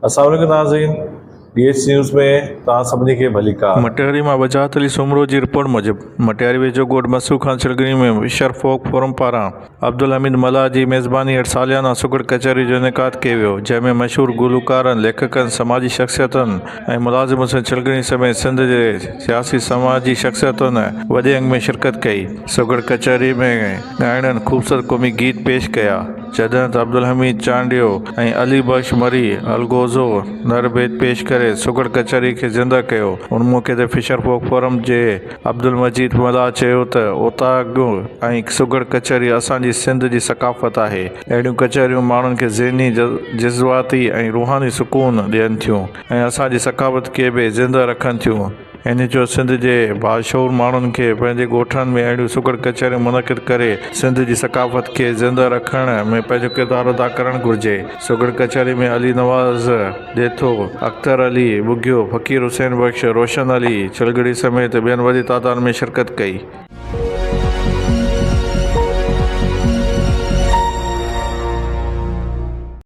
अस्सलाम वालेकुम नाज़रीन, DH न्यूज़ में तव्हां सभिनी खे भली कार। मटियारी मां वजाहत अली सुमरो जी रिपोर्ट मूजिबि मटियारी वेझो ॻोठ मसूर खान चिलगणी में विशर फोक फोरम पारां अब्दुल हमीद मल्लाह जी मेज़बानी हेठि सालियाना सुगड़ कचहरी जो इनेकाद कयो वियो, जंहिंमें मशहूर गुलकारनि, लेखकनि, समाजी शख़्सियतुनि ऐं मुलाज़िम हुसैन चिलगणी समेत सिंध जे सियासी समाजी शख़्सियतुनि वॾे अंग में शिरकत कई। सुगड़ कचहरी में ॻाइणनि ख़ूबसूरत क़ौमी गीत पेश कया, जॾहिं त अब्दुल हमीद चांडियो ऐं अली बख्श मरी अलगोज़ो नरबेद पेश करे सुगड़ कचहरी खे ज़िंदा कयो। उन मौक़े ते फिशर फोक फोरम जे अब्दुल मजीद मल्लाह चयो त ओतागु ऐं सुगड़ कचहरी असांजी सिंध जी सकाफ़त आहे। अहिड़ियूं कचहरियूं माण्हुनि खे ज़हनी, जज़्बाती ऐं रूहानी सुकून ॾियनि थियूं ऐं असांजी सकाफ़त खे बि ज़िंदा रखनि थियूं। इन जो सिंध जे बाशऊर माण्हुनि खे पंहिंजे ॻोठनि में अहिड़ियूं सुगड़ कचहरियूं मुनक़िद करे सिंध जी सकाफ़त खे ज़िंदा रखण में पंहिंजो किरदारु अदा करणु घुरिजे। सुगड़ कचहरी में अली नवाज़ ॾेथो, अख्तर अली बुघियो, फ़कीर हुसैन बख्श, रोशन अली चिलगड़ी समेत ॿियनि वॾी तादाद में शिरकत कई।